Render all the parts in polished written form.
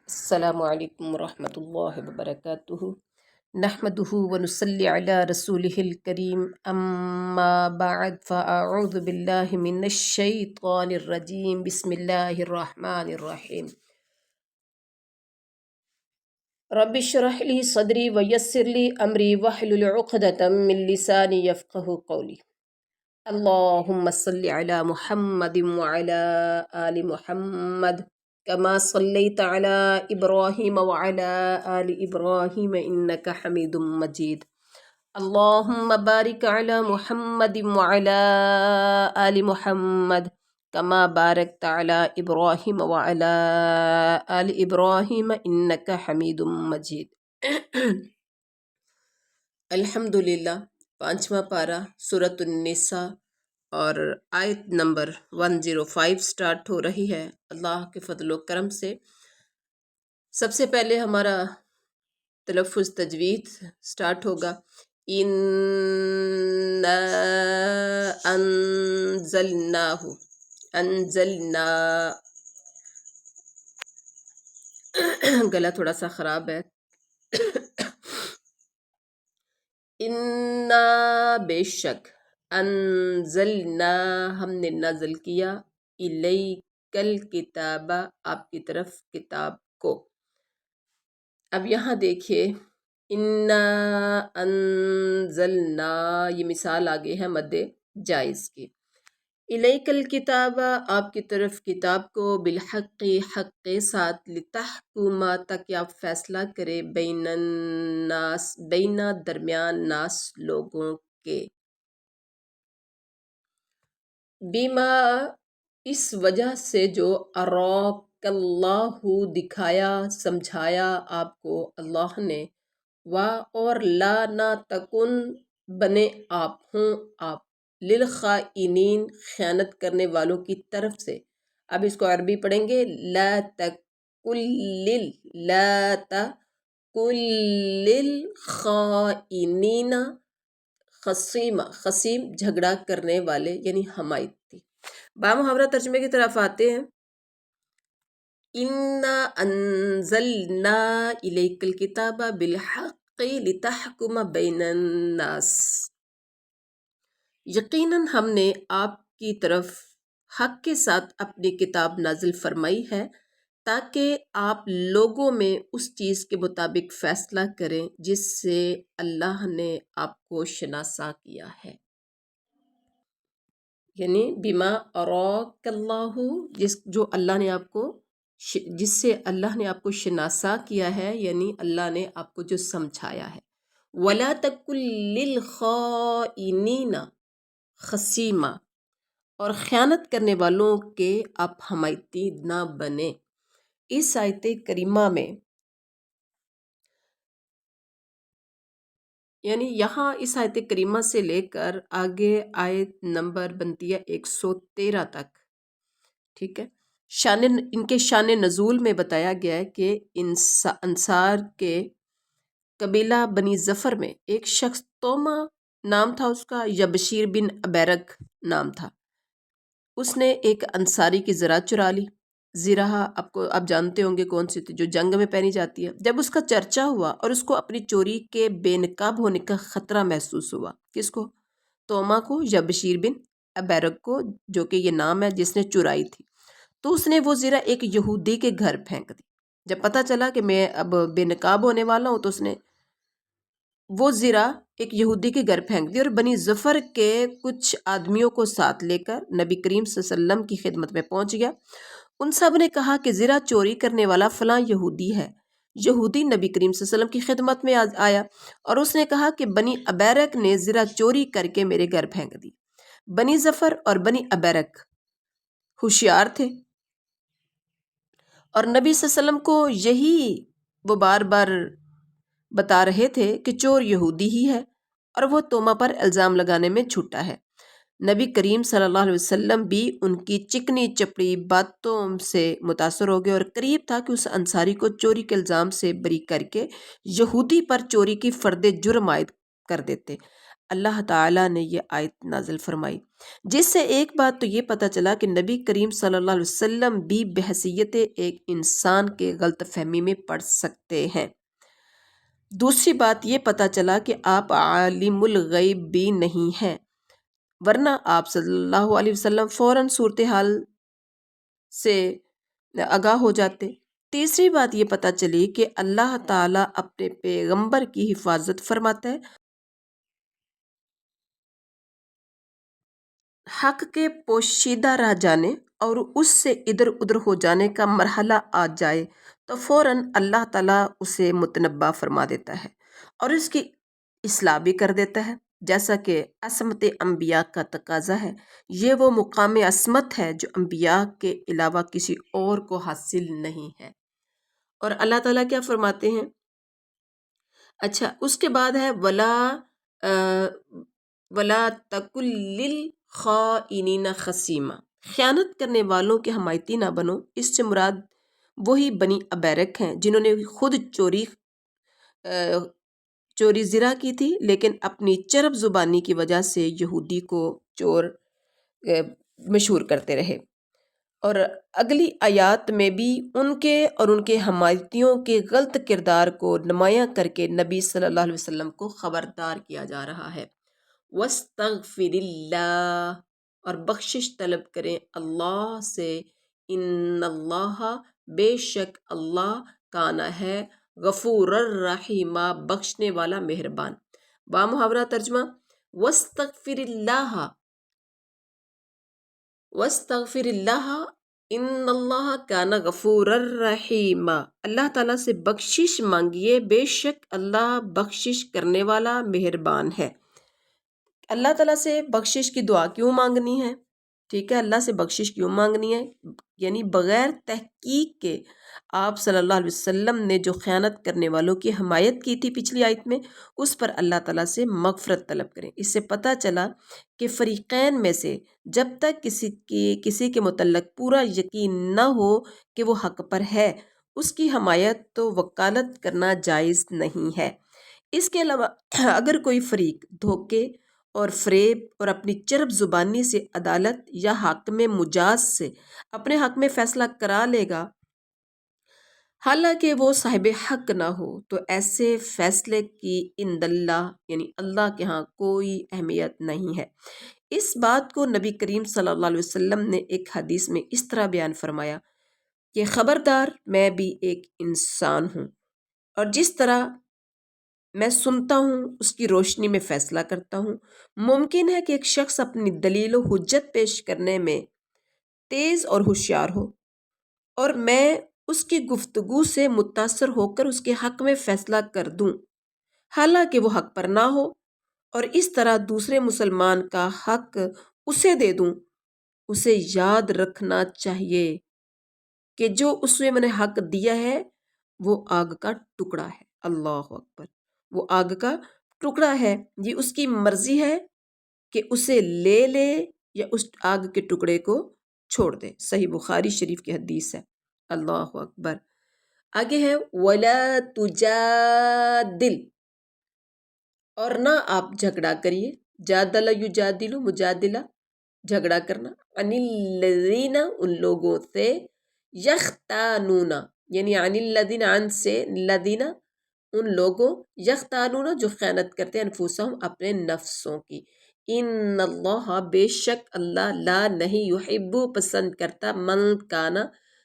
السلام علیکم ورحمۃ اللہ وبرکاتہ نحمده ونصلی علی رسوله الکریم اما بعد فاعوذ باللہ من الشیطان الرجیم بسم اللہ الرحمن الرحیم رب اشرح لی صدری ویسر لی امری واحلل عقدۃ من لسانی یفقهوا قولی اللہم صلی علی محمد وعلی آل محمد كما صليت على إبراهيم وعلى آل إبراهيم إنك حميد مجيد اللهم بارك على محمد وعلى آل محمد كما باركت على إبراهيم وعلى آل إبراهيم إنك حميد مجيد الحمدللہ پانچواں پارہ سورۃ النساء اور آیت نمبر 105 سٹارٹ ہو رہی ہے اللہ کے فضل و کرم سے۔ سب سے پہلے ہمارا تلفظ تجوید سٹارٹ ہوگا۔ اِنَّا انزلناہ، انزلنا، گلا تھوڑا سا خراب ہے۔ اِنَّا بے شک، انزلنا ہم نے نازل کیا، الیک الکتاب آپ کی طرف کتاب کو۔ اب یہاں دیکھیے اِنَّا انزلنا، یہ مثال آگے ہے مد جائز کی۔ الیک الکتاب آپ کی طرف کتاب کو، بالحق حق کے ساتھ، لتحکم تاکہ آپ فیصلہ کرے، بین الناس بین درمیان، ناس لوگوں کے، بیما اس وجہ سے جو، اراک اللہ دکھایا سمجھایا آپ کو اللہ نے، اور لا نہ تکن بنے آپ ہوں آپ، للخائنین خیانت کرنے والوں کی طرف سے۔ اب اس کو عربی پڑھیں گے، لا تکن لا تکن للخائنین، خصیم جھگڑا کرنے والے یعنی حمایتی۔ با محاورہ ترجمے کی طرف آتے ہیں۔ اِنَّا انزلنا الیک الکتاب بالحق لتحکم بین الناس، یقیناً ہم نے آپ کی طرف حق کے ساتھ اپنی کتاب نازل فرمائی ہے تاکہ آپ لوگوں میں اس چیز کے مطابق فیصلہ کریں جس سے اللہ نے آپ کو شناسا کیا ہے، یعنی بما اراک اللہ، جو اللہ نے آپ کو، جس سے اللہ نے آپ کو شناسا کیا ہے، یعنی اللہ نے آپ کو جو سمجھایا ہے۔ وَلَا تَكُن لِّلْخَائِنِينَ خصیمہ، اور خیانت کرنے والوں کے آپ حمایتی نہ بنے۔ اس آیت کریمہ میں یعنی یہاں اس آیت کریمہ سے لے کر آگے آیت نمبر بنتی ہے 113 تک، ٹھیک ہے، ان کے شان نزول میں بتایا گیا ہے کہ انصار کے قبیلہ بنی ظفر میں ایک شخص، توما نام تھا اس کا، یا بشیر بن ابیرک نام تھا، اس نے ایک انصاری کی زرہ چرا لی۔ زرہ آپ جانتے ہوں گے کون سی تھی، جو جنگ میں پہنی جاتی ہے۔ جب اس کا چرچا ہوا اور اس کو اپنی چوری کے بے نقاب ہونے کا خطرہ محسوس ہوا، کس کو؟ توما کو یا بشیر بن ابیرک کو، جو کہ یہ نام ہے جس نے چرائی تھی، تو اس نے وہ زرہ ایک یہودی کے گھر پھینک دی۔ جب پتہ چلا کہ میں اب بے نقاب ہونے والا ہوں، تو اس نے وہ زرہ ایک یہودی کے گھر پھینک دی اور بنی ظفر کے کچھ آدمیوں کو ساتھ لے کر نبی کریم صلی اللہ علیہ وسلم کی خدمت میں پہنچ گیا۔ ان سب نے کہا کہ زرہ چوری کرنے والا فلاں یہودی ہے۔ یہودی نبی کریم صلی اللہ علیہ وسلم کی خدمت میں آیا اور اس نے کہا کہ بنی ابیرک نے زرہ چوری کر کے میرے گھر پھینک دی۔ بنی ظفر اور بنی ابیرک ہوشیار تھے اور نبی صلی اللہ علیہ وسلم کو یہی وہ بار بار بتا رہے تھے کہ چور یہودی ہی ہے اور وہ توما پر الزام لگانے میں چھوٹا ہے۔ نبی کریم صلی اللہ علیہ وسلم بھی ان کی چکنی چپڑی باتوں سے متاثر ہو گئے اور قریب تھا کہ اس انصاری کو چوری کے الزام سے بری کر کے یہودی پر چوری کی فرد جرم عائد کر دیتے۔ اللہ تعالیٰ نے یہ آیت نازل فرمائی، جس سے ایک بات تو یہ پتہ چلا کہ نبی کریم صلی اللہ علیہ وسلم بھی بحیثیت ایک انسان کے غلط فہمی میں پڑ سکتے ہیں۔ دوسری بات یہ پتہ چلا کہ آپ عالم الغیب بھی نہیں ہیں، ورنہ آپ صلی اللہ علیہ وسلم فوراً صورتحال سے آگاہ ہو جاتے۔ تیسری بات یہ پتہ چلی کہ اللہ تعالیٰ اپنے پیغمبر کی حفاظت فرماتا ہے۔ حق کے پوشیدہ رہ جانے اور اس سے ادھر ادھر ہو جانے کا مرحلہ آ جائے تو فوراً اللہ تعالیٰ اسے متنبہ فرما دیتا ہے اور اس کی اصلاح بھی کر دیتا ہے، جیسا کہ عصمت انبیاء کا تقاضا ہے۔ یہ وہ مقام عصمت ہے جو انبیاء کے علاوہ کسی اور کو حاصل نہیں ہے۔ اور اللہ تعالیٰ کیا فرماتے ہیں؟ اچھا، اس کے بعد ہے وَلَا تَكُن لِّلْخَائِنِينَ خَصِيمًا، خیانت کرنے والوں کے حمایتی نہ بنو۔ اس سے مراد وہی بنی ابیرک ہیں جنہوں نے خود چوری زرا کی تھی، لیکن اپنی چرب زبانی کی وجہ سے یہودی کو چور مشہور کرتے رہے۔ اور اگلی آیات میں بھی ان کے اور ان کے حمایتیوں کے غلط کردار کو نمایاں کر کے نبی صلی اللہ علیہ وسلم کو خبردار کیا جا رہا ہے۔ وَاسْتَغْفِرِ اللَّهَ، اور بخشش طلب کریں اللہ سے، ان اللہ، بے شک اللہ، کانا ہے، غفور الرحیم، بخشنے والا مہربان۔ بامحاورہ ترجمہ، وَاسْتَغْفِرِ اللَّهَ، وَاسْتَغْفِرِ اللَّهَ ان اللہ کان غفور الرحیم، اللہ تعالیٰ سے بخشش مانگیے، بے شک اللہ بخشش کرنے والا مہربان ہے۔ اللہ تعالیٰ سے بخشش کی دعا کیوں مانگنی ہے؟ ٹھیک ہے، اللہ سے بخشش کیوں مانگنی ہے؟ یعنی بغیر تحقیق کے آپ صلی اللہ علیہ وسلم نے جو خیانت کرنے والوں کی حمایت کی تھی پچھلی آیت میں، اس پر اللہ تعالیٰ سے مغفرت طلب کریں۔ اس سے پتہ چلا کہ فریقین میں سے جب تک کسی کے متعلق پورا یقین نہ ہو کہ وہ حق پر ہے، اس کی حمایت تو وکالت کرنا جائز نہیں ہے۔ اس کے علاوہ اگر کوئی فریق دھوکے اور فریب اور اپنی چرب زبانی سے عدالت یا حاکم مجاز سے اپنے حق میں فیصلہ کرا لے گا، حالانکہ وہ صاحب حق نہ ہو، تو ایسے فیصلے کی عند اللہ، یعنی اللہ کے ہاں کوئی اہمیت نہیں ہے۔ اس بات کو نبی کریم صلی اللہ علیہ وسلم نے ایک حدیث میں اس طرح بیان فرمایا کہ خبردار، میں بھی ایک انسان ہوں، اور جس طرح میں سنتا ہوں اس کی روشنی میں فیصلہ کرتا ہوں۔ ممکن ہے کہ ایک شخص اپنی دلیل و حجت پیش کرنے میں تیز اور ہوشیار ہو، اور میں اس کی گفتگو سے متاثر ہو کر اس کے حق میں فیصلہ کر دوں، حالانکہ وہ حق پر نہ ہو، اور اس طرح دوسرے مسلمان کا حق اسے دے دوں۔ اسے یاد رکھنا چاہیے کہ جو اس میں نے حق دیا ہے وہ آگ کا ٹکڑا ہے۔ اللہ اکبر، وہ آگ کا ٹکڑا ہے، یہ اس کی مرضی ہے کہ اسے لے لے یا اس آگ کے ٹکڑے کو چھوڑ دے۔ صحیح بخاری شریف کی حدیث ہے۔ اللہ اکبر۔ آگے ہے وَلَا تُجَادِلْ، اور نہ آپ جھگڑا کریے، جادل یجادل، مجادلہ، جھگڑا کرنا، عن الذین، ان لوگوں سے، یختانون، یعنی عن الذین، عن سے، الذین، ان لوگوں، یختانون جو خیانت کرتے ہیں، انفسہم، اپنے نفسوں کی۔ ان اللہ، بے شک اللہ، لا نہیں، یحب پسند کرتا، من کانا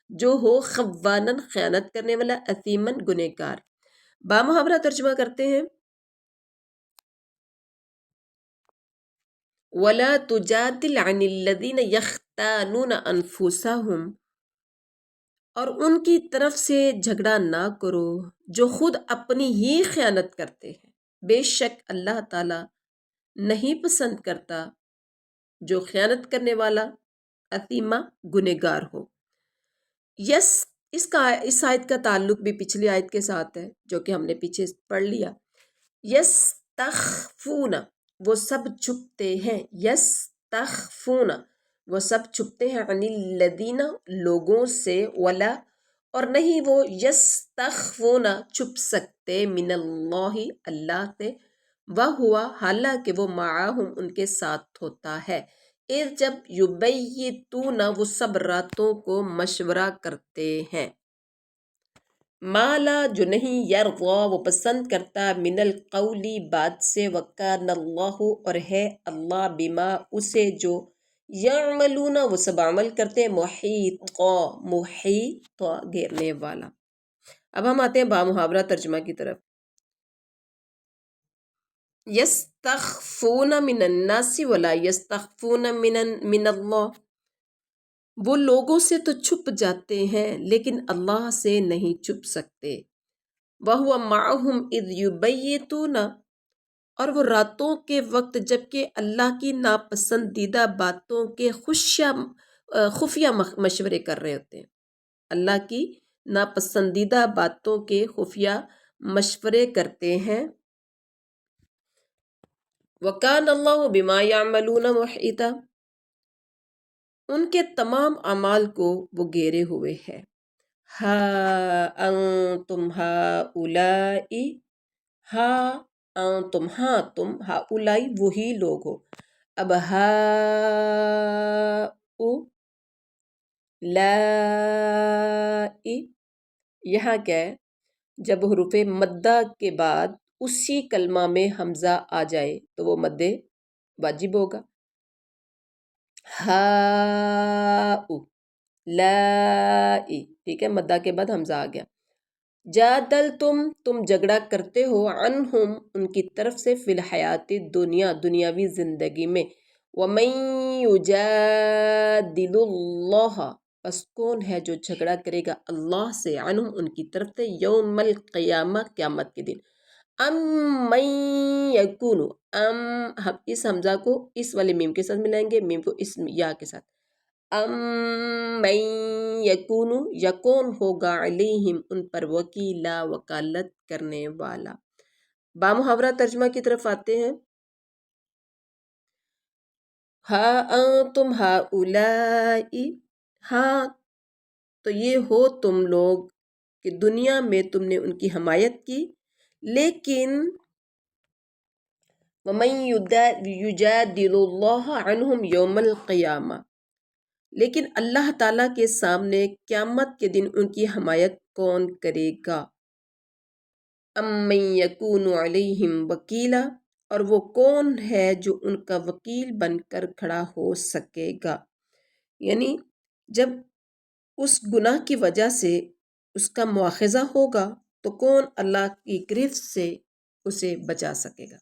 جو ہو، خوانن خیانت کرنے والا، اثیمن گنہگار۔ بامحاورہ ترجمہ کرتے ہیں، وَلَا تُجَادِلْ عَنِ الَّذِينَ يَخْتَانُونَ أَنفُسَهُمْ، اور ان کی طرف سے جھگڑا نہ کرو جو خود اپنی ہی خیانت کرتے ہیں۔ بے شک اللہ تعالیٰ نہیں پسند کرتا جو خیانت کرنے والا، اثیمہ، گنہگار ہو۔ اس آیت کا تعلق بھی پچھلی آیت کے ساتھ ہے جو کہ ہم نے پیچھے پڑھ لیا۔ یستخفون، وہ سب چھپتے ہیں، یستخفون، وہ سب چھپتے ہیں، عن الذین، لوگوں سے، ولا، اور نہیں وہ، یستخفون، چھپ سکتے، من اللہ، اللہ سے، وہ ہوا حالانکہ وہ معاہم ان کے ساتھ ہوتا ہے، اذ جب یبیتون وہ سب راتوں کو مشورہ کرتے ہیں، مالا جو نہیں یرضا وہ پسند کرتا، من القولی بات سے، وکان اللہ اور ہے اللہ بما اسے جو یعملون وہ سب عمل کرتے، محیط گھیرنے والا۔ اب ہم آتے ہیں بامحاورہ ترجمہ کی طرف۔ یستخفون من الناس ولا یستخفون من اللہ، وہ لوگوں سے تو چھپ جاتے ہیں لیکن اللہ سے نہیں چھپ سکتے۔ وَهُوَ مَعَهُمْ إِذْ يُبَيِّتُونَ، اور وہ راتوں کے وقت جبکہ اللہ کی ناپسندیدہ باتوں کے خفیہ مشورے کر رہے ہوتے ہیں، اللہ کی ناپسندیدہ باتوں کے خفیہ مشورے کرتے ہیں۔ وَكَانَ اللَّهُ بِمَا يَعْمَلُونَ مُحِيطًا، ان کے تمام اعمال کو وہ گھیرے ہوئے ہے۔ ہا انتم ہؤلاء، ہا انتم ہاں تم، ہؤلاء وہی لوگ ہو، اب ہؤلاء یہاں کیا ہے، جب حروف مدہ کے بعد اسی کلمہ میں حمزہ آ جائے تو وہ مد واجب ہوگا۔ لائی، ٹھیک ہے، مدہ کے بعد حمزہ آ گیا۔ جادل تم جھگڑا کرتے ہو، عنہم ان کی طرف سے، فی الحیات دنیا دنیاوی زندگی میں، ومن یجادل اللہ پس کون ہے جو جھگڑا کرے گا اللہ سے، عنہم ان کی طرف سے، یوم القیامہ قیامت کے دن۔ ام من یکون، ام ہم اس حمزہ کو اس والے میم کے ساتھ ملائیں گے، میم کو اس یا کے ساتھ، ام من یکون یکون ہوگا، علیہم ان پر، وکیلا وکالت کرنے والا۔ بامحاورہ ترجمہ کی طرف آتے ہیں۔ ہا انتم ہؤلاء، ہاں تو یہ ہو تم لوگ کہ دنیا میں تم نے ان کی حمایت کی، لیکن وَمَن یُجَادِلُ اللَّهَ عَنْهُمْ يَوْمَ الْقِيَامَةِ، لیکن اللہ تعالیٰ کے سامنے قیامت کے دن ان کی حمایت کون کرے گا؟ أَمَّن يَكُونُ عَلَيْهِمْ وَكِيلًا، اور وہ کون ہے جو ان کا وکیل بن کر کھڑا ہو سکے گا؟ یعنی جب اس گناہ کی وجہ سے اس کا مواخذہ ہوگا تو کون اللہ کی گرفت سے اسے بچا سکے گا؟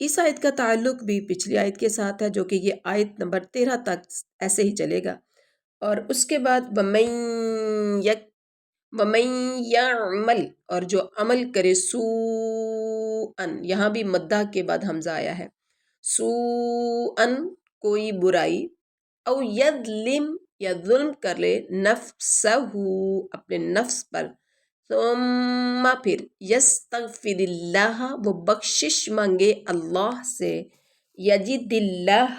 اس آیت کا تعلق بھی پچھلی آیت کے ساتھ ہے، جو کہ یہ آیت نمبر 13 تک ایسے ہی چلے گا، اور اس کے بعد وَمَن يَعْمَلْ، اور جو عمل کرے، سوءً یہاں بھی مدہ کے بعد حمزہ آیا ہے، سوءً کوئی برائی، او یظلم یا ظلم کر لے، نفسہ اپنے نفس پر، ثم پھر، یستغفر اللہ وہ بخشش مانگے اللہ سے، یجد اللہ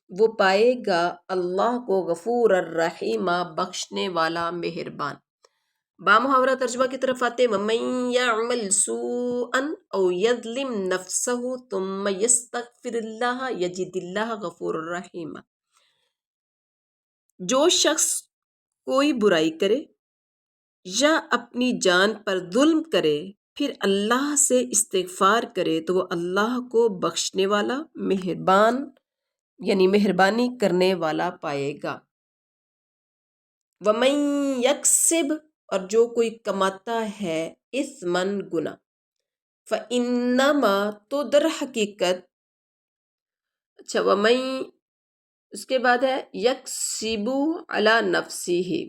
وہ پائے گا اللہ کو، غفور الرحیم بخشنے والا مہربان۔ بامحاورہ ترجمہ کی طرف آتے ہیں۔ وَمَن يَعْمَلْ سُوءًا أَوْ يَظْلِمْ نَفْسَهُ ثُمَّ يَسْتَغْفِرِ اللَّهَ يَجِدِ اللَّهَ غَفُورًا رَحِيمًا، جو شخص کوئی برائی کرے یا اپنی جان پر ظلم کرے پھر اللہ سے استغفار کرے تو وہ اللہ کو بخشنے والا، مہربان یعنی مہربانی کرنے والا پائے گا۔ وَمَن یکسب، اور جو کوئی کماتا ہے، اثمن گناہ، فَإِنَّمَا تو در حقیقت، اچھا وَمَن اس کے بعد ہے یکسب علی نفسہ،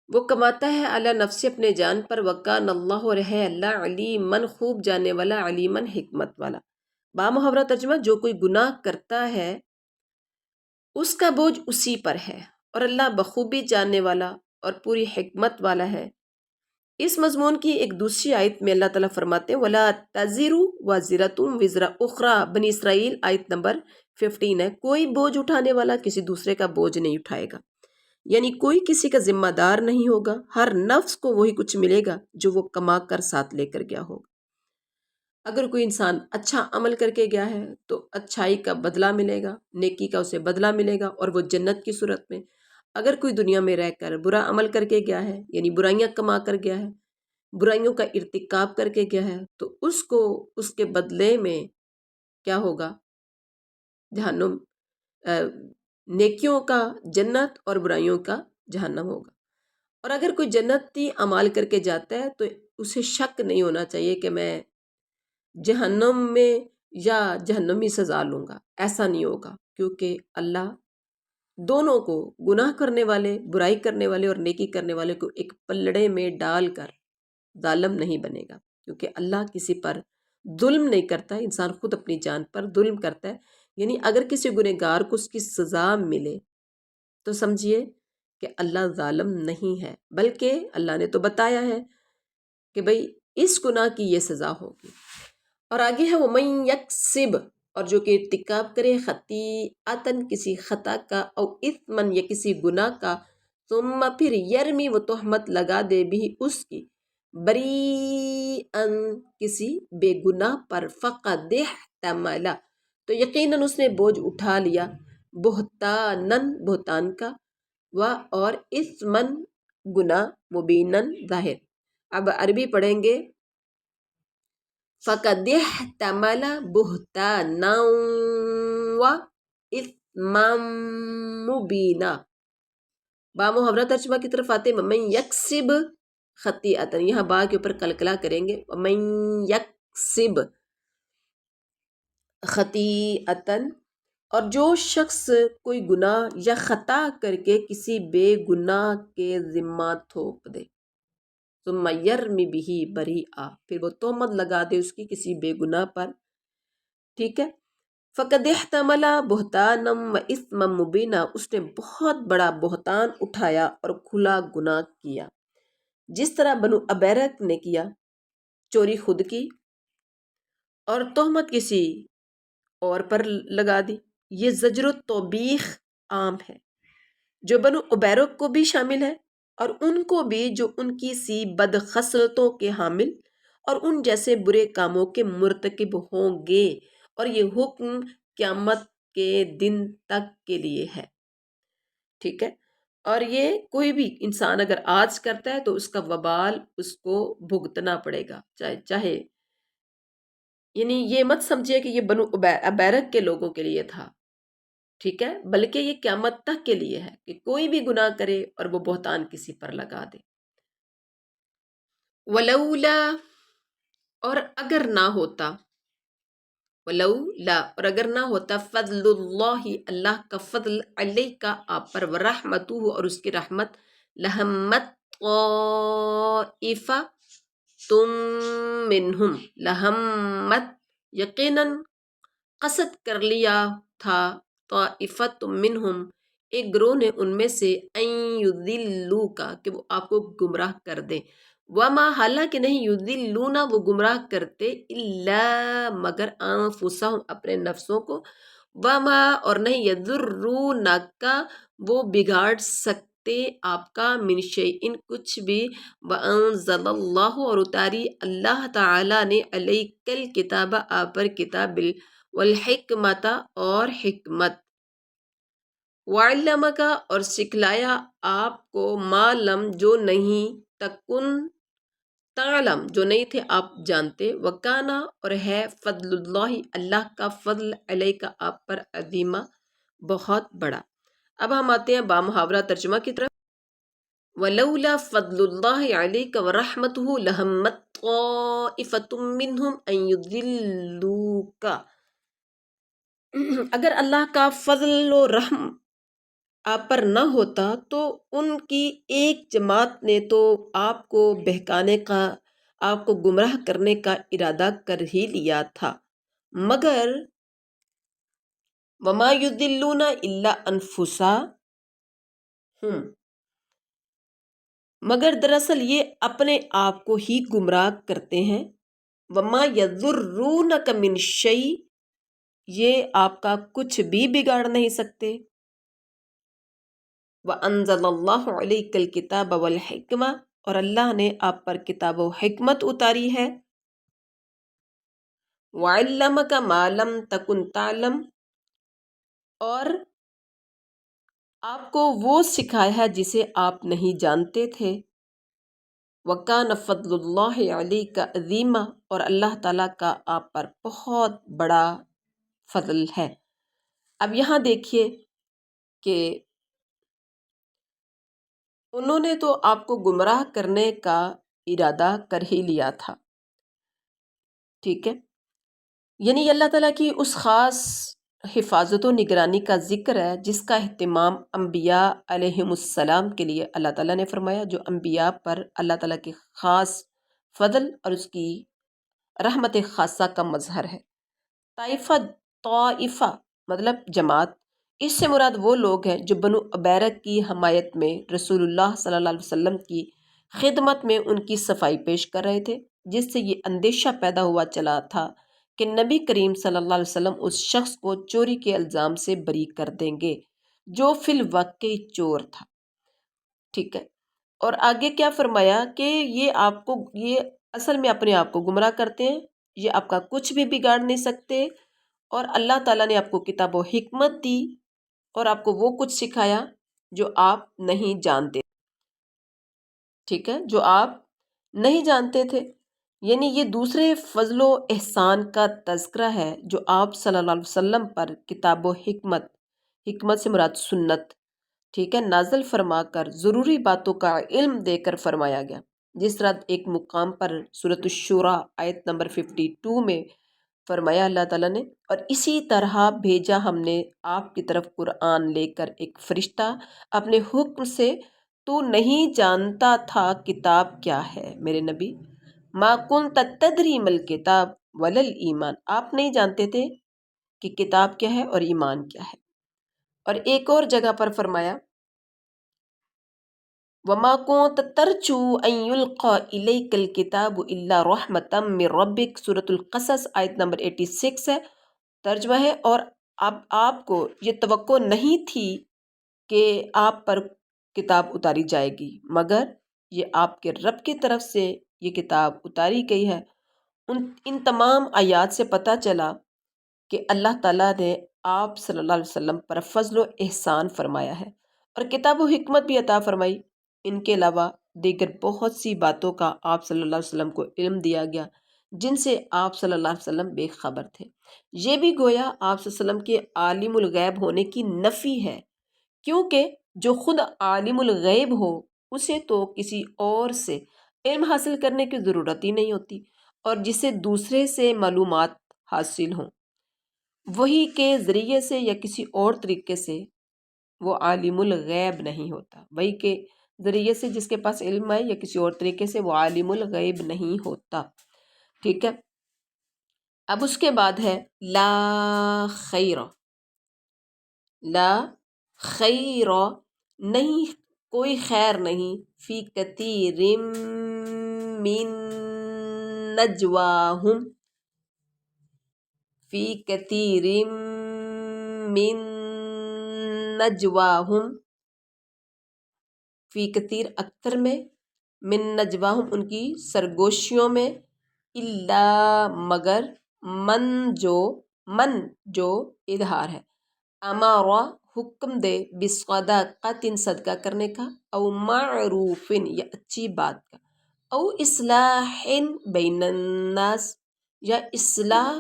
وہ کماتا ہے علی نفسی اپنے جان پر، وکان اللہ اور ہے اللہ علیمن خوب جاننے والا، علیمن حکمت والا۔ بامحاورہ ترجمہ، جو کوئی گناہ کرتا ہے اس کا بوجھ اسی پر ہے، اور اللہ بخوبی جاننے والا اور پوری حکمت والا ہے۔ اس مضمون کی ایک دوسری آیت میں اللہ تعالیٰ فرماتے ہیں وَلَا تَزِرُ وَازِرَةٌ وِزْرَ أُخْرَىٰ، بنی اسرائیل آیت نمبر 15 ہے، کوئی بوجھ اٹھانے والا کسی دوسرے کا بوجھ نہیں اٹھائے گا، یعنی کوئی کسی کا ذمہ دار نہیں ہوگا، ہر نفس کو وہی کچھ ملے گا جو وہ کما کر ساتھ لے کر گیا ہوگا۔ اگر کوئی انسان اچھا عمل کر کے گیا ہے تو اچھائی کا بدلہ ملے گا، نیکی کا اسے بدلہ ملے گا، اور وہ جنت کی صورت میں۔ اگر کوئی دنیا میں رہ کر برا عمل کر کے گیا ہے، یعنی برائیاں کما کر گیا ہے، برائیوں کا ارتکاب کر کے گیا ہے، تو اس کو اس کے بدلے میں کیا ہوگا؟ جہنم۔ نیکیوں کا جنت اور برائیوں کا جہنم ہوگا۔ اور اگر کوئی جنتی اعمال کر کے جاتا ہے تو اسے شک نہیں ہونا چاہیے کہ میں جہنم میں یا جہنمی سزا لوں گا، ایسا نہیں ہوگا، کیونکہ اللہ دونوں کو، گناہ کرنے والے، برائی کرنے والے اور نیکی کرنے والے کو ایک پلڑے میں ڈال کر ظالم نہیں بنے گا، کیونکہ اللہ کسی پر ظلم نہیں کرتا ہے، انسان خود اپنی جان پر ظلم کرتا ہے۔ یعنی اگر کسی گنہگار کو اس کی سزا ملے تو سمجھیے کہ اللہ ظالم نہیں ہے، بلکہ اللہ نے تو بتایا ہے کہ بھئی اس گناہ کی یہ سزا ہوگی۔ اور آگے ہے وَمَن یکسب، اور جو کہ ارتکاب کرے خطیئتن، کسی خطا کا، او اثمن، یا کسی گناہ کا، ثم پھر یرمی، وہ تہمت لگا دے بھی اس کی، بریئن، کسی بے گناہ پر، فقد احتمل، تو یقیناً اس نے بوجھ اٹھا لیا، بہتانن، بہتان کا، اور اثمن، گناہ، مبینن، ظاہر۔ اب عربی پڑھیں گے، فقد احتمل بہتانا و اثما مبینا۔ با محاورہ ترجمہ کی طرف آتے ہیں، من یکسب خطیئتن، یہاں با کے اوپر کلکلا کریں گے، من یکسب خطیئتن، اور جو شخص کوئی گناہ یا خطا کر کے کسی بے گناہ کے ذمہ تھوپ دے، ثم یرمی بہ بریئا، پھر وہ تہمت لگا دے اس کی کسی بے گناہ پر، ٹھیک ہے، فقد احتمل بہتانا و اثما مبینا، اس نے بہت بڑا بہتان اٹھایا اور کھلا گناہ کیا، جس طرح بنو ابیرک نے کیا، چوری خود کی اور تہمت کسی اور پر لگا دی۔ یہ زجر و توبیخ عام ہے، جو بنو ابیرک کو بھی شامل ہے، اور ان کو بھی جو ان کی سی بد خصلتوں کے حامل اور ان جیسے برے کاموں کے مرتکب ہوں گے، اور یہ حکم قیامت کے دن تک کے لیے ہے، ٹھیک ہے۔ اور یہ کوئی بھی انسان اگر آج کرتا ہے تو اس کا وبال اس کو بھگتنا پڑے گا، چاہے یعنی یہ مت سمجھے کہ یہ بنو ابیرک کے لوگوں کے لیے تھا، ٹھیک ہے، بلکہ یہ قیامت تک کے لیے ہے کہ کوئی بھی گناہ کرے اور وہ بہتان کسی پر لگا دے۔ ولولا، اور اگر نہ ہوتا، ولولا، اور اگر نہ ہوتا، فضل اللہ، اللہ کا فضل، علیکا، آپ پر، ورحمتہ، اور اس کی رحمت، لہمت طائفہ تم منہم، لہمت، یقیناً قصد کر لیا تھا، طائفۃ منہم، ایک گروہ نے ان میں سے، ان یضلوک، کہ وہ آپ کو گمراہ کر دیں، وما، حالانکہ نہیں، یضلون، وہ گمراہ کرتے، الا، مگر، انفسہم، اپنے نفسوں کو، وما، اور نہیں، یضرونک، وہ بگاڑ سکتے آپ کا، من شیئن، کچھ بھی، وانزل اللہ، اور اتاری اللہ تعالی نے، علیک الکتاب، آپ پر کتاب، والحکمت، اور حکمت، وعلمک، اور سکھلایا آپ کو، ما لم، جو نہیں، تکن تعلم، جو نہیں تھے آپ جانتے، وکانا، اور ہے، فضل اللہ، اللہ کا فضل، علیک، آپ پر، عظیما، بہت بڑا۔ اب ہم آتے ہیں با محاورہ ترجمہ کی طرف۔ ولولا فضل اللہ علیک ورحمتہ لہمت طائفۃ منہم ان یضلوک، اگر اللہ کا فضل و رحم آپ پر نہ ہوتا تو ان کی ایک جماعت نے تو آپ کو بہکانے کا، آپ کو گمراہ کرنے کا ارادہ کر ہی لیا تھا، مگر وما یضلون الا انفسہم، مگر دراصل یہ اپنے آپ کو ہی گمراہ کرتے ہیں، وما یضرونک من شیء، یہ آپ کا کچھ بھی بگاڑ نہیں سکتے، وَأَنزَلَ اللَّهُ عَلَيْكَ الْكِتَابَ وَالْحِكْمَةَ، اور اللہ نے آپ پر کتاب و حکمت اتاری ہے، وَيَعِظُكُمْ، اور اللہ نے آپ پر کتاب و حکمت اتاری ہے، وَيَعِظُكُمْ، اور اللہ نے آپ پر کتاب و حکمت اتاری ہے، وَيَعِظُكُمْ، اور اللہ نے آپ پر کتاب و حکمت اتاری ہے، وَعَلَّمَكَ مَا لَمْ تَكُنْ تَعْلَمْ، اور آپ کو وہ سکھایا ہے جسے آپ نہیں جانتے تھے۔ وَكَانَ فَضْلُ اللَّهِ عَلَيْكَ عَظِيمًا، اور اللہ تعالیٰ کا آپ پر بہت بڑا فضل ہے۔ اب یہاں دیکھیے کہ انہوں نے تو آپ کو گمراہ کرنے کا ارادہ کر ہی لیا تھا، ٹھیک ہے، یعنی اللہ تعالیٰ کی اس خاص حفاظت و نگرانی کا ذکر ہے جس کا اہتمام انبیاء علیہم السلام کے لیے اللہ تعالیٰ نے فرمایا، جو انبیاء پر اللہ تعالیٰ کی خاص فضل اور اس کی رحمت خاصہ کا مظہر ہے۔ طائفہ، طائفہ مطلب جماعت، اس سے مراد وہ لوگ ہیں جو بنو عبیرہ کی حمایت میں رسول اللہ صلی اللہ علیہ وسلم کی خدمت میں ان کی صفائی پیش کر رہے تھے، جس سے یہ اندیشہ پیدا ہوا چلا تھا کہ نبی کریم صلی اللہ علیہ وسلم اس شخص کو چوری کے الزام سے بری کر دیں گے جو فی الواقع چور تھا، ٹھیک ہے۔ اور آگے کیا فرمایا کہ یہ آپ کو، یہ اصل میں اپنے آپ کو گمراہ کرتے ہیں، یہ آپ کا کچھ بھی بگاڑ نہیں سکتے، اور اللہ تعالیٰ نے آپ کو کتاب و حکمت دی اور آپ کو وہ کچھ سکھایا جو آپ نہیں جانتے، ٹھیک ہے، جو آپ نہیں جانتے تھے۔ یعنی یہ دوسرے فضل و احسان کا تذکرہ ہے جو آپ صلی اللہ علیہ وسلم پر کتاب و حکمت، حکمت سے مراد سنت، ٹھیک ہے، نازل فرما کر ضروری باتوں کا علم دے کر فرمایا گیا، جس طرح ایک مقام پر سورۃ الشورى آیت نمبر 52 میں فرمایا اللہ تعالیٰ نے، اور اسی طرح بھیجا ہم نے آپ کی طرف قرآن لے کر ایک فرشتہ اپنے حکم سے، تو نہیں جانتا تھا کتاب کیا ہے میرے نبی، ما کنت تدری مل کتاب ولل ایمان، آپ نہیں جانتے تھے کہ کتاب کیا ہے اور ایمان کیا ہے۔ اور ایک اور جگہ پر فرمایا وَمَا كُنْتَ تَرْجُو أَن يُلْقَى إِلَيْكَ الْكِتَابُ إِلَّا رَحْمَةً مِّن رَبِّكَ، سورۃ القصص آیت نمبر 86 ہے، ترجمہ ہے، اور اب آپ کو یہ توقع نہیں تھی کہ آپ پر کتاب اتاری جائے گی، مگر یہ آپ کے رب کی طرف سے یہ کتاب اتاری گئی ہے۔ ان تمام آیات سے پتہ چلا کہ اللہ تعالیٰ نے آپ صلی اللہ علیہ وسلم پر فضل و احسان فرمایا ہے اور کتاب و حکمت بھی عطا فرمائی۔ ان کے علاوہ دیگر بہت سی باتوں کا آپ صلی اللہ علیہ وسلم کو علم دیا گیا جن سے آپ صلی اللہ علیہ وسلم بے خبر تھے۔ یہ بھی گویا آپ صلی اللہ علیہ وسلم کے عالم الغیب ہونے کی نفی ہے، کیونکہ جو خود عالم الغیب ہو اسے تو کسی اور سے علم حاصل کرنے کی ضرورت ہی نہیں ہوتی، اور جسے دوسرے سے معلومات حاصل ہوں وہی کے ذریعے سے یا کسی اور طریقے سے وہ عالم الغیب نہیں ہوتا، وہی کے ذریعے سے جس کے پاس علم ہے یا کسی اور طریقے سے وہ عالم الغیب نہیں ہوتا، ٹھیک ہے۔ اب اس کے بعد ہے لا خیر، لا خیر نہیں، کوئی خیر نہیں، فی کثیر من نجواہم، فی کثیر من نجواہم، فی کثیر اکثر میں، من نجواہم ان کی سرگوشیوں میں، الا مگر، من جو اظہار ہے، امارا حکم دے، بصدقۃ صدقہ کرنے کا، او معروف یا اچھی بات کا، او اصلاح بین الناس یا اصلاح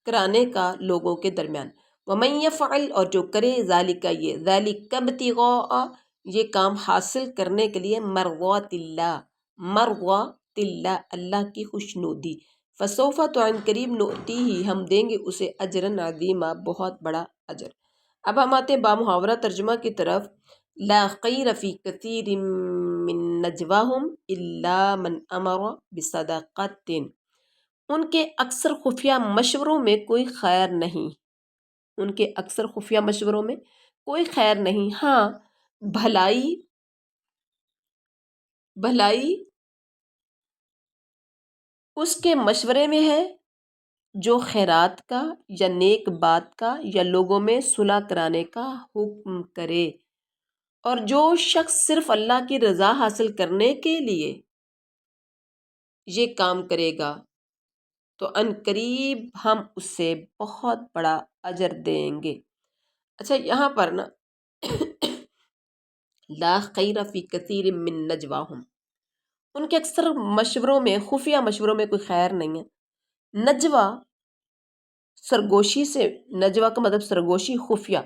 کرانے کا لوگوں کے درمیان، ومن یفعل اور جو کرے، ذالک یہ، ذالک ابتغاء یہ کام حاصل کرنے کے لیے، مرضات اللہ، مرضات اللہ اللہ کی خوشنودی، فسوف تو عن قریب نؤتیہ ہم دیں گے اسے اجرا عظیما بہت بڑا اجر۔ اب ہم آتے ہیں بامحاورہ ترجمہ کی طرف۔ لا خیر فی کثیر من نجواہم الا من امر بصدقۃ، ان کے اکثر خفیہ مشوروں میں کوئی خیر نہیں، ان کے اکثر خفیہ مشوروں میں کوئی خیر نہیں، ہاں بھلائی، بھلائی اس کے مشورے میں ہے جو خیرات کا یا نیک بات کا یا لوگوں میں صلح کرانے کا حکم کرے، اور جو شخص صرف اللہ کی رضا حاصل کرنے کے لیے یہ کام کرے گا تو ان قریب ہم اسے بہت بڑا اجر دیں گے۔ اچھا یہاں پر نا لا خیر فی کثیر من نجواہم، ان کے اکثر مشوروں میں، خفیہ مشوروں میں کوئی خیر نہیں ہے۔ نجوا سرگوشی سے، نجوا کا مطلب سرگوشی، خفیہ،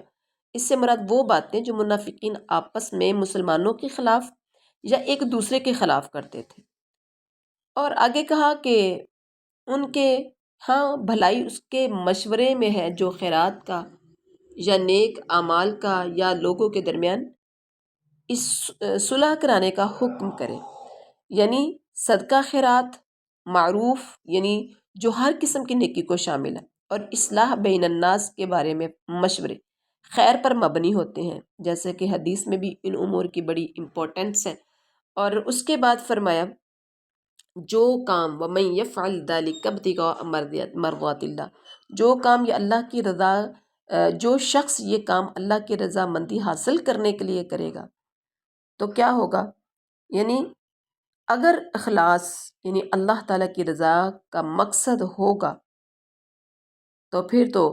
اس سے مراد وہ باتیں جو منافقین آپس میں مسلمانوں کے خلاف یا ایک دوسرے کے خلاف کرتے تھے۔ اور آگے کہا کہ ان کے ہاں بھلائی اس کے مشورے میں ہے جو خیرات کا یا نیک اعمال کا یا لوگوں کے درمیان اس صلح کرانے کا حکم کرے، یعنی صدقہ خیرات، معروف یعنی جو ہر قسم کی نیکی کو شامل ہے، اور اصلاح بین الناس کے بارے میں مشورے خیر پر مبنی ہوتے ہیں، جیسے کہ حدیث میں بھی ان امور کی بڑی امپورٹنس ہے۔ اور اس کے بعد فرمایا جو کام وَمَن يَفْعَلْ ذَلِكَ ابْتِغَاءَ مَرْضَاتِ اللَّهِ، جو کام یہ اللہ کی رضا، جو شخص یہ کام اللہ کی رضا مندی حاصل کرنے کے لیے کرے گا تو کیا ہوگا، یعنی اگر اخلاص یعنی اللہ تعالیٰ کی رضا کا مقصد ہوگا تو پھر تو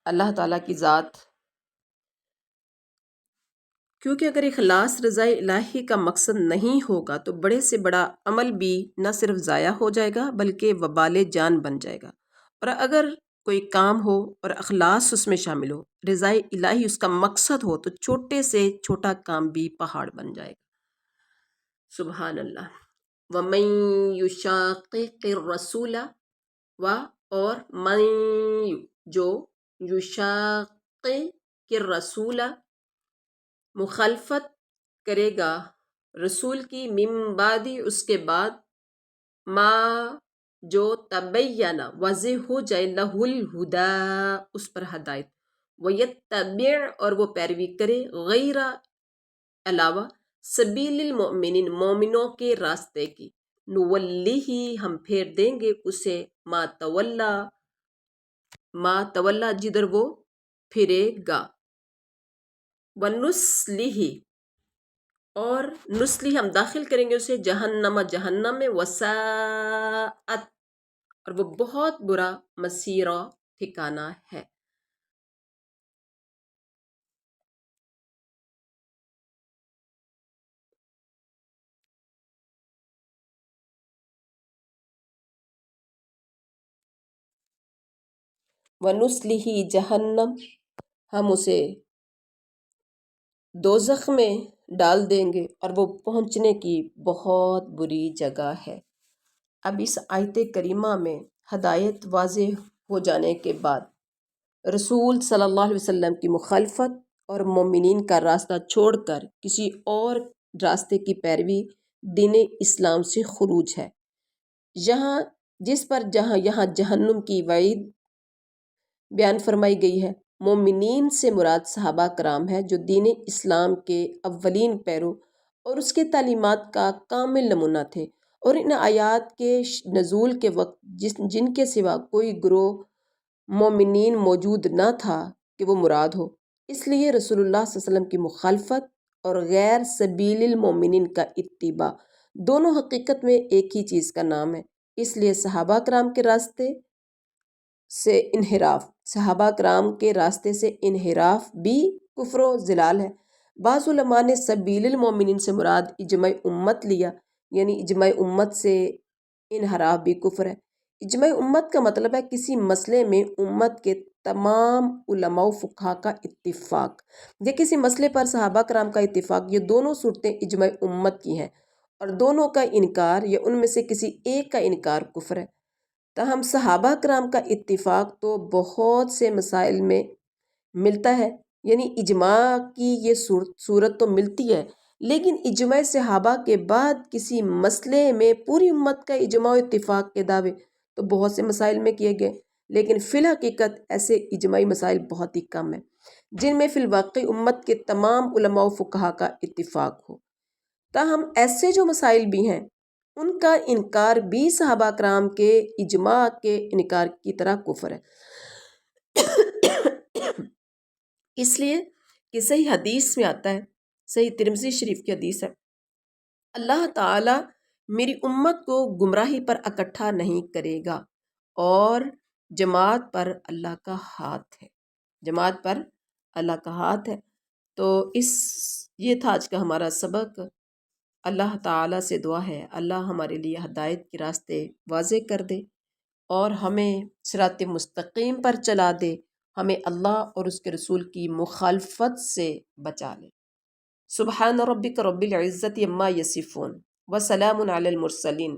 اللہ تعالیٰ کی ذات، کیونکہ اگر اخلاص رضا الہی کا مقصد نہیں ہوگا تو بڑے سے بڑا عمل بھی نہ صرف ضائع ہو جائے گا بلکہ وبال جان بن جائے گا۔ اور اگر کوئی کام ہو اور اخلاص اس میں شامل ہو، رضا الہی اس کا مقصد ہو، تو چھوٹے سے چھوٹا کام بھی پہاڑ بن جائے گا۔ سبحان اللہ۔ وَمَن يُشَاقِقِ الرَّسُولَ، اور من جو یشاقق الرسول مخالفت کرے گا رسول کی، من بعد اس کے بعد، ما جو تبین واضح ہو جائے، لہ الہدا اس پر ہدایت، ویتبع اور وہ پیروی کرے، غیر علاوہ، سبیل المؤمنین مومنوں کے راستے کی، نولیہ ہم پھیر دیں گے اسے، ما تولا جدھر وہ پھرے گا، ونصلہ اور نصلہ ہم داخل کریں گے اسے، جہنم جہنم میں، وساءت اور وہ بہت برا مسیرہ ٹھکانہ ہے۔ ونصلہ جہنم ہم اسے دوزخ میں ڈال دیں گے اور وہ پہنچنے کی بہت بری جگہ ہے۔ اب اس آیت کریمہ میں ہدایت واضح ہو جانے کے بعد رسول صلی اللہ علیہ وسلم کی مخالفت اور مومنین کا راستہ چھوڑ کر کسی اور راستے کی پیروی دین اسلام سے خروج ہے، یہاں جہنم کی وعید بیان فرمائی گئی ہے۔ مومنین سے مراد صحابہ کرام ہے جو دین اسلام کے اولین پیرو اور اس کے تعلیمات کا کامل نمونہ تھے، اور ان آیات کے نزول کے وقت جن کے سوا کوئی گروہ مومنین موجود نہ تھا کہ وہ مراد ہو، اس لیے رسول اللہ صلی اللہ علیہ وسلم کی مخالفت اور غیر سبیل المومنین کا اتباع دونوں حقیقت میں ایک ہی چیز کا نام ہے۔ اس لیے صحابہ کرام کے راستے سے انحراف بھی کفر و ضلال ہے۔ بعض علماء نے سبیل المومنین سے مراد اجماع امت لیا، یعنی اجماع امت سے انحراف بھی کفر ہے۔ اجماع امت کا مطلب ہے کسی مسئلے میں امت کے تمام علماء و فقہا کا اتفاق، یا کسی مسئلے پر صحابہ کرام کا اتفاق، یہ دونوں صورتیں اجماع امت کی ہیں، اور دونوں کا انکار یا ان میں سے کسی ایک کا انکار کفر ہے۔ تاہم صحابہ کرام کا اتفاق تو بہت سے مسائل میں ملتا ہے، یعنی اجماع کی یہ صورت تو ملتی ہے، لیکن اجماع صحابہ کے بعد کسی مسئلے میں پوری امت کا اجماع و اتفاق کے دعوے تو بہت سے مسائل میں کیے گئے، لیکن فی الحقیقت ایسے اجماعی مسائل بہت ہی کم ہیں جن میں فی الواقع امت کے تمام علماء و فقہا کا اتفاق ہو۔ تاہم ایسے جو مسائل بھی ہیں ان کا انکار بھی صحابہ کرام کے اجماع کے انکار کی طرح کفر ہے۔ اس لیے کہ صحیح حدیث میں آتا ہے، صحیح ترمذی شریف کی حدیث ہے، اللہ تعالیٰ میری امت کو گمراہی پر اکٹھا نہیں کرے گا، اور جماعت پر اللہ کا ہاتھ ہے، جماعت پر اللہ کا ہاتھ ہے۔ تو یہ تھا آج کا ہمارا سبق۔ اللہ تعالیٰ سے دعا ہے اللہ ہمارے لیے ہدایت کے راستے واضح کر دے اور ہمیں صراط مستقیم پر چلا دے، ہمیں اللہ اور اس کے رسول کی مخالفت سے بچا لے۔ سبحان ربک رب العزت عما یصفون وسلام علی المرسلین۔